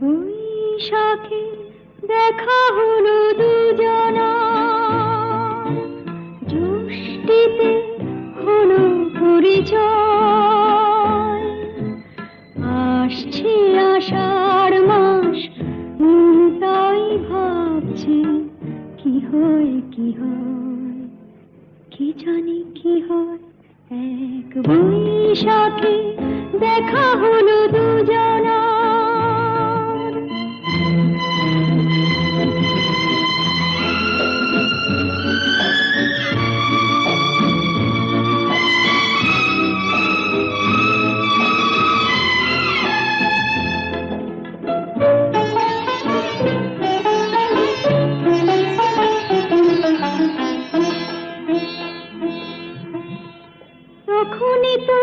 বৈশাখে দেখা হলো দুজনা, জ্যৈষ্ঠীতে হলো পরিচয়। আসছে আষাঢ় মাস, তাই ভাবছি কি হয় কি হয়, কি জানি কি হয়। এক বৈশাখে দেখা হলো দুজনা। তখনই তো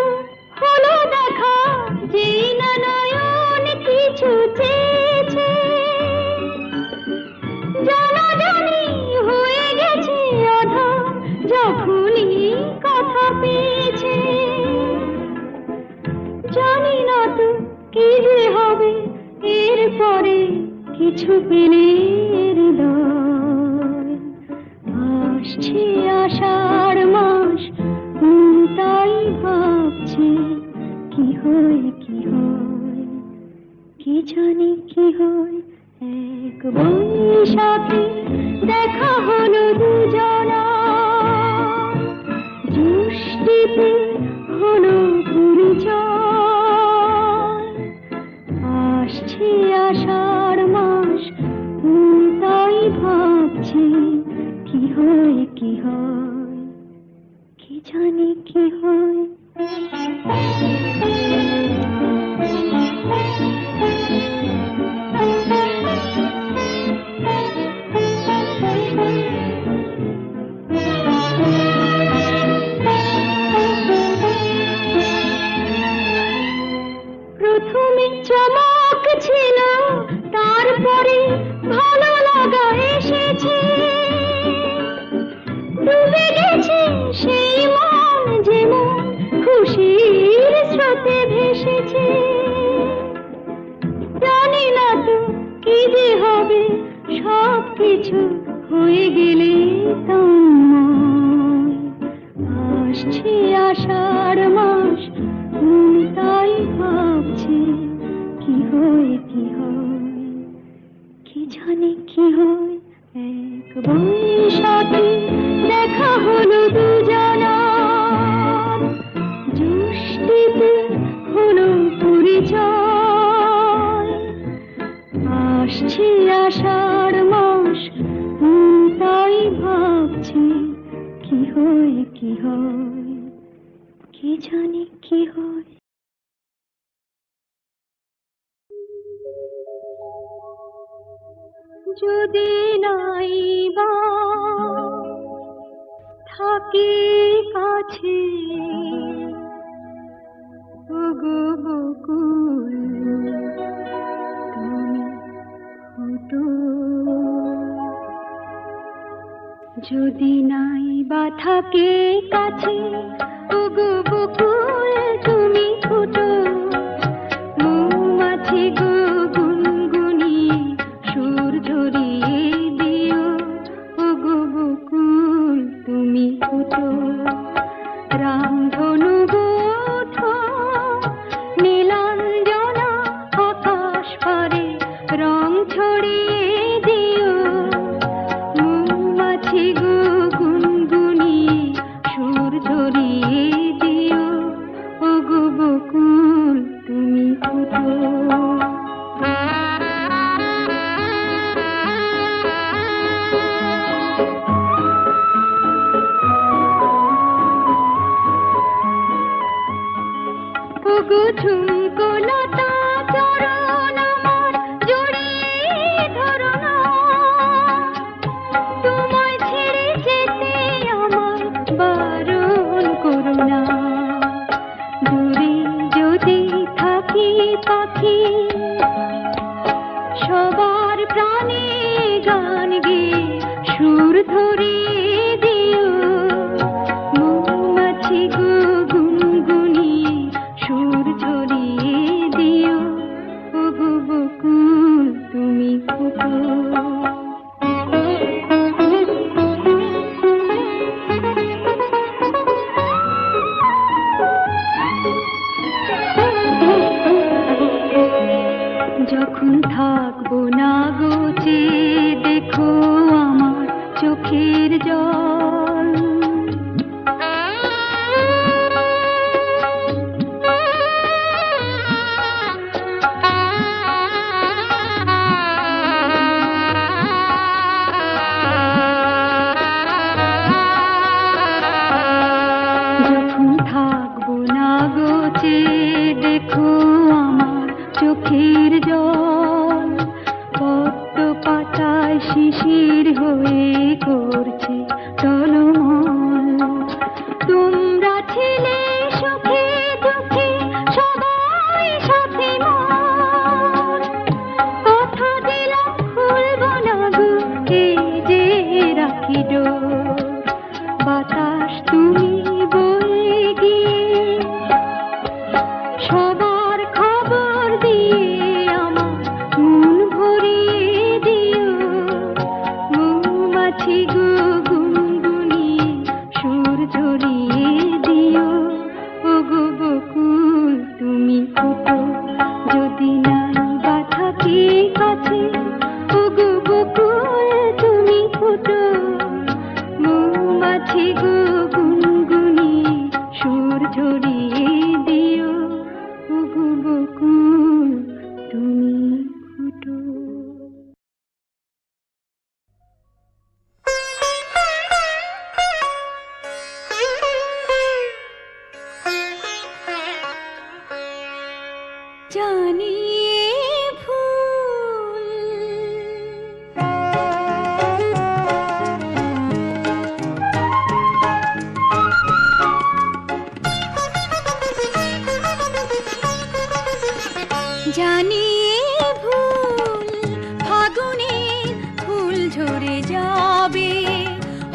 হলো দেখা, যেই না নয়ন কিছু চেয়েছে, জানাজানি হয়ে গেছে আধা যখনই কথা পেয়েছে। জানি না তো কি যে হবে এরপরে, কিছু পেলে হৃদয়। আসছে আষাঢ় মাস, তাই ভাবছি কি হয় কি হয়, কি জানি কি হয়। এক বৈশাখে দেখা হলো দুজনা, জ্যৈষ্ঠীতে হলো পরিচয়। আসছে আষাঢ় মাস, তাই ভাবছি কি হয় কি হয়, কি জানি কি হয়। প্রথমে চমক ছিল, তারপরে ভালো লাগা এসেছে। ডুবে গেছে সেই মন, যেমন খুশির স্রোতে ভেসেছে। জানি না তো কি যে হবে, সব কিছু হয়ে গেলে তন্ময়। আসছে আষাঢ় মাস, তাই ভাবছি কি হয় কি হয়, কি জানি কি হয়। এক বৈশাখে দেখা হলো দুজনা, জ্যৈষ্ঠীতে হলো পরিচয়। আসছে আষাঢ় মাস, তাই ভাবছি কি হয় কি হয়, কি জানি কি হয়। যদি নাই বা থাকি কাছে, ওগো বকুল তুমি ফুটো। যদি নাই বা থাকে কাছে, ওগো বকুল তুমি ফুটো। মৌমাছি গো গুনগুনিয়ে সুর ঝরিয়ে দিও, ওগো বকুল তুমি ফুটো। রামধনু গো ওঠো, নীলাঞ্জনা আকাশ পারে রং ছড়িয়ে দিও। মৌমাছি গো গুনগুনিয়ে সুর ঝরিয়ে দিও, ওগো বকুল তুমি ফুটো। ওগো ঝুমকো লতা চরণ আমার জড়িয়ে ধরো না, তোমায় ছেড়ে যেতে আমায় বারণ করো না। দূরে যদি থাকি পাখি, সবার প্রাণে গান গেয়ে সুর ধরিয়ে দিও। মৌমাছি গো গুনগুনিয়ে সুর ঝরিয়ে দিও, ওগো বকুল যখন থাকবো না গোচে দেখো আমার চোখের জল, যখন থাকবো না গোচে দেখো আমার চোখের জল, পদ্ম পাতায় শিশির হয়ে করছে টলমল। তোমরা ছিলে সুখে দুঃখে সবাই সাথে মোর, কথা দিলাম খুলবো না গো এই যে রাখি ডোর। বাতাস তুমি বয়ে গিয়ে সবার খবর দিয়ে আমার মন ভরিয়ে দিও, মৌমাছি গো গুনগুনিয়ে সুর ঝরিয়ে দিও। ও গো বকুল তুমি ফুটো যদি নাই বা থাকি কাছে, ও গো বকুল তুমি ফুটো, মৌমাছি গো গুনগুনিয়ে সুর ঝরিয়ে দিও। ও গো বকুল তুমি ফুটো। জানি এ ভুল, জানি এ ভুল, ফাগুনের ফুল ঝরে যাবে,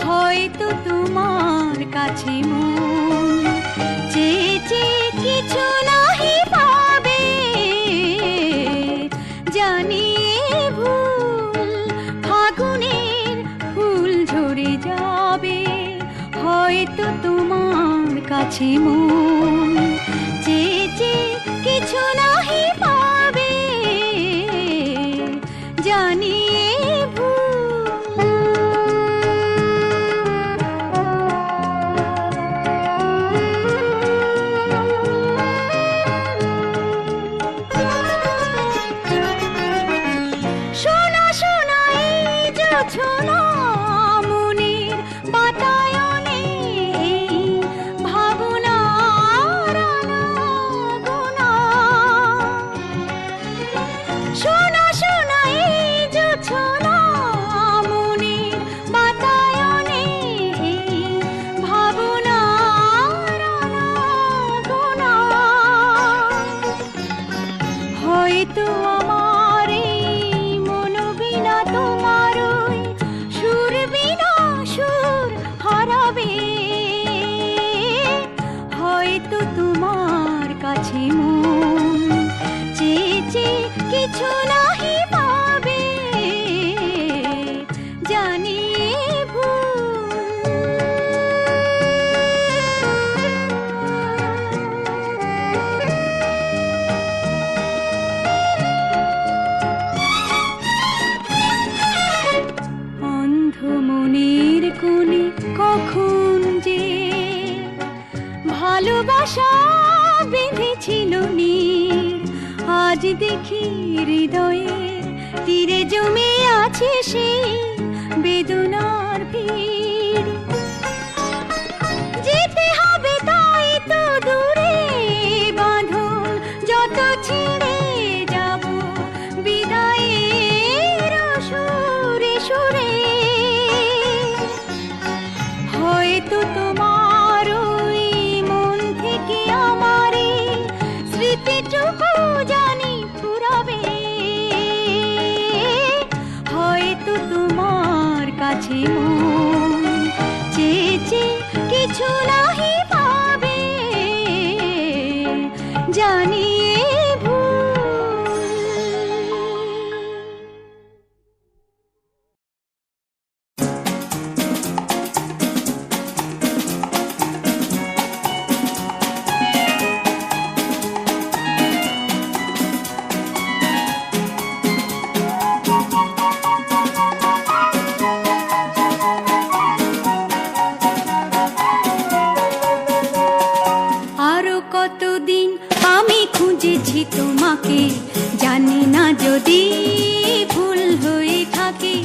হয়তো তোমার কাছে মন চেয়ে চেয়ে কিছু নাহি পাবে। জানি এ ভুল, ফাগুনের ফুল ঝরে যাবে, হয়তো তোমার কাছে মন চেয়ে চেয়ে কিছু নাহি পাবে। জানি এ ভুল। শোনা শোনা এই জোছনা মনের বাতায়নে, এই ভাবনার আনাগোনা। শোনা শোনা এই জোছনা মনের বাতায়নে, এই ভাবনার আনাগোনা। হয়তো আমার এই মন বিনা তোমার ওই সুর বিনা সুর হারাবে, হয়তো তোমার কাছে মন চেয়ে চেয়ে কিছু নাহি পাবে। জানি এ ভুল। অন্ধ মনের কোণে কখন যে ভালোবাসা বেঁধেছিল নীর, আজ দেখি হৃদয়ের তীরে জমে আছে সেই বেদনার ভিড়। যেতে হবে তাই তো দূরে, বাঁধন যত ছিঁড়ে যাব বিদায়ের সুরে সুরে। হয়তো তোমার ওই মন থেকে আমার এই স্মৃতিটুকু জানি ফুরাবে, হয়তো তোমার কাছে মন চেয়ে চেয়ে কিছু নাহি পাবে। জানি এ ভুল। আমি খুঁজেছি তোমাকে, জানি না যদি ভুল হয়ে থাকে।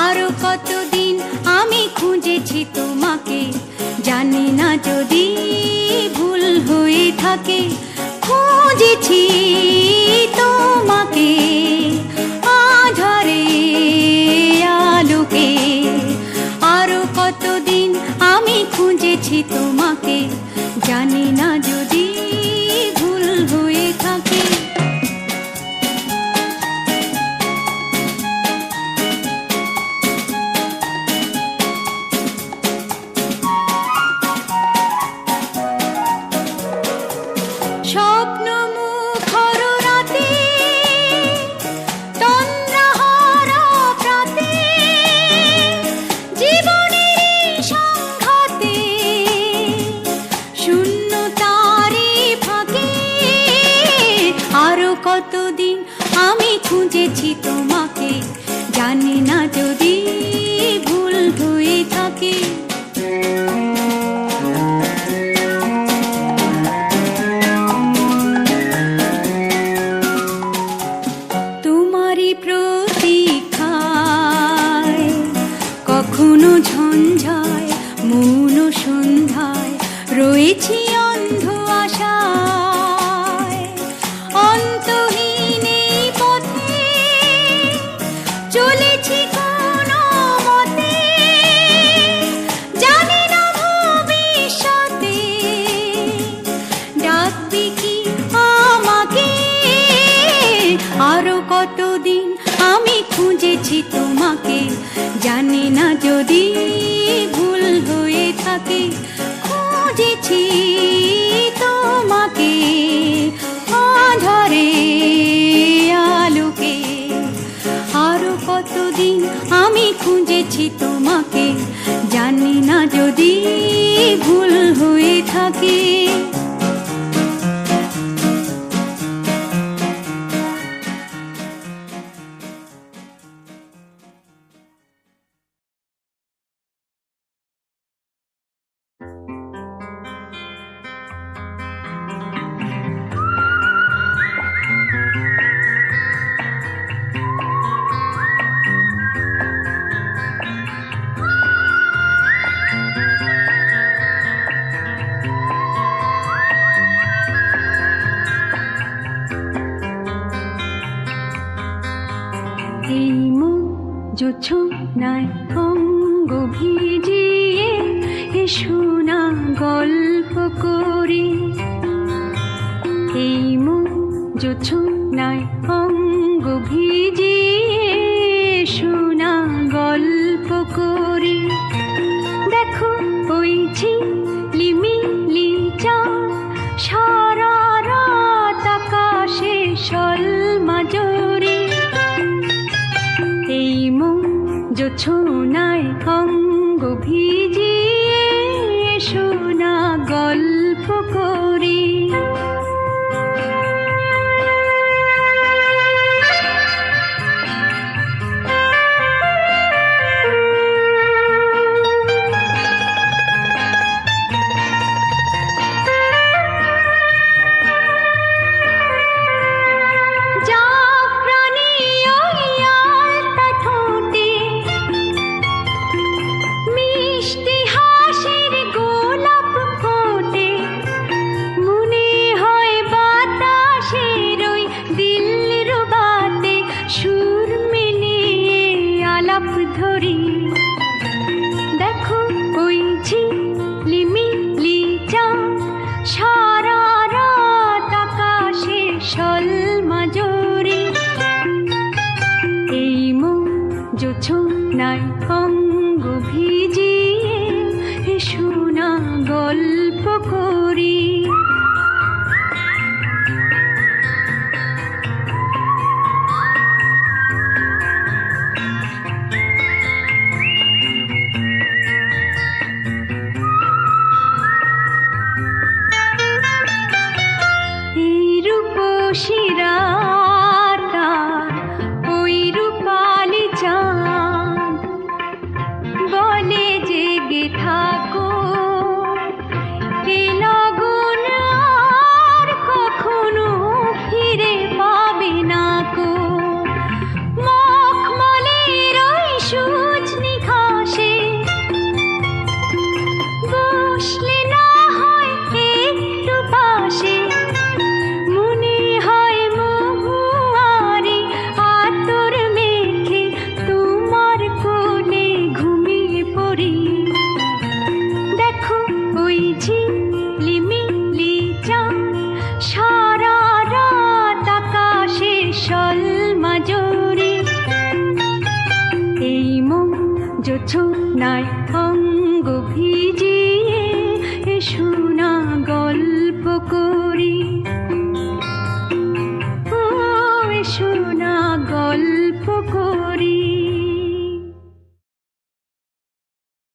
আরো কতদিন আমি খুঁজেছি তোমাকে, জানি না যদি ভুল হয়ে থাকে। খুঁজেছি তোমাকে আধারে আলোকে, আরো কতদিন আমি খুঁজেছি তোমাকে, জানি না যদি ভুল হয়ে থাকে। স্বপ্ন মুখর রাতে, তন্দ্রাহারা প্রাতে, জীবনের সংঘাতে, শূন্যতারে ফাঁকে। আরো কতদিন আমি খুঁজেছি তোমাকে, জানি না যদি ভুল হয়ে থাকে। তোমারই প্রতীক্ষায় কখনো ঝঞ্ঝায় মৌন সন্ধ্যায় রয়েছি অন্ধ আশায়। অন্তহীন এই পথে চলেছি কোনো মতে, জানি না ভবিষ্যতে ডাকবি কি আমাকে। আরো কতদিন আমি খুঁজেছি তোমাকে, জানি না যদি ভুল হয়ে থাকে। খুঁজেছি তোমাকে আধারে আলোকে, আরো কতদিন আমি খুঁজেছি তোমাকে, জানি না যদি ভুল হয়ে থাকে। এই মন জোছনায় অঙ্গ ভিজিয়ে এসো না গল্প করি। এই মন জোছনায় অঙ্গ ভিজিয়ে এসো না গল্প করি। দেখো ওই ঝিলিমিলি চাঁদ সারা রাত আকাশে সলমাজরি। এই মন জোছনায় অঙ্গ ভিজিয়ে এসো না গল্প করি। দেখো ওই ঝিলিমিলি চাঁদ সারা রাত আকাশে সলমাজরি। এই মন জোছনায় অঙ্গ ভিজিয়ে এসো না গল্প করি। ভাবনায় অঙ্গ ভিজিয়ে এসো না গল্প করি।